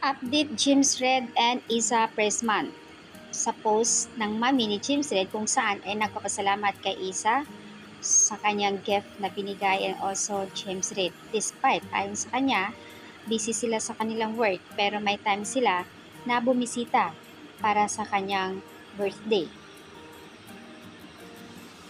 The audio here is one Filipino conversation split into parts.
Update James Red and Isa Pressman sa post ng mami ni James Red kung saan ay nagpapasalamat kay Isa sa kanyang gift na binigay and also James Red. Despite ayon sa kanya, busy sila sa kanilang work pero may time sila na bumisita para sa kanyang birthday.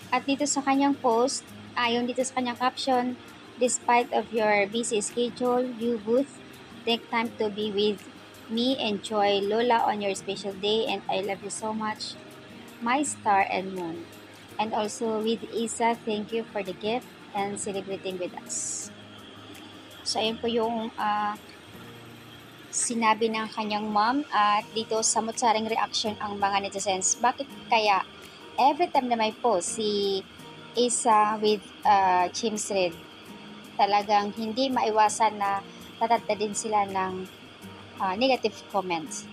At dito sa kanyang post, ayon dito sa kanyang caption, despite of your busy schedule, you both take time to be with me, enjoy Lola on your special day, and I love you so much, my star and moon. And also with Isa, thank you for the gift and celebrating with us. So ayun po yung sinabi ng kanyang mom at dito samot-saring reaction ang mga netizens. Bakit kaya every time na may post si Isa with James Red, talagang hindi maiwasan na tatatda din sila ng negative comments.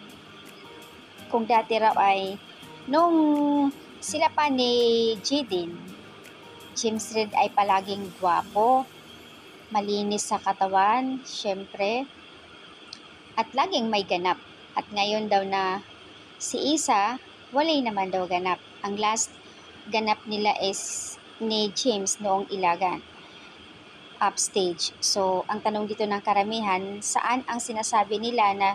Kung dati raw ay nung sila pa ni Jadine, James Red ay palaging gwapo, malinis sa katawan, syempre, at laging may ganap. At ngayon daw na si Isa, walay naman daw ganap. Ang last ganap nila is ni James noong Ilagan, upstage. So, ang tanong dito ng karamihan, saan ang sinasabi nila na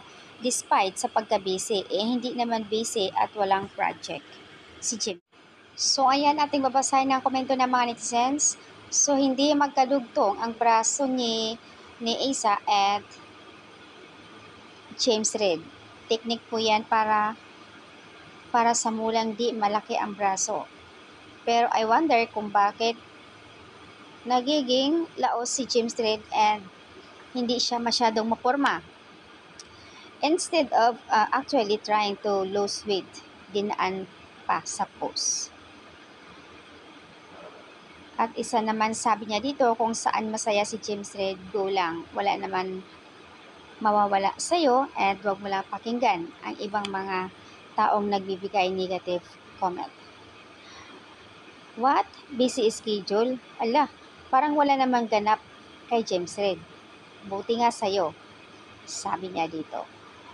despite sa pagka-busy, hindi naman busy at walang project si James. So, ayan ating babasahin ang komento ng mga netizens. So, hindi magkadugtong ang braso ni Isa at James Red. Technique po yan para sa mulang di malaki ang braso. Pero I wonder kung bakit nagiging laos si James Red and hindi siya masyadong maporma. Instead of actually trying to lose weight, dinaan pa sa post. At isa naman sabi niya dito, kung saan masaya si James Red, go lang. Wala naman mawawala sa'yo at huwag mo lang pakinggan ang ibang mga taong nagbibigay negative comment. What? Busy schedule? Ala, parang wala namang ganap kay James Red. Buti nga sa'yo, sabi niya dito.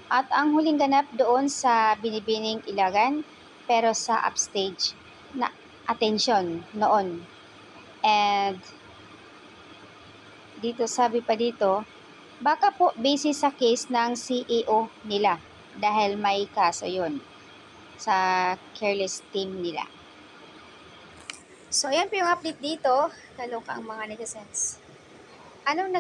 At ang huling ganap doon sa Binibining Ilagan, pero sa upstage na attention noon. And dito sabi pa dito, baka po busy sa case ng CEO nila dahil may kaso yun sa careless team nila. So, ayan po yung update dito. Kaloka ang mga netizens. Anong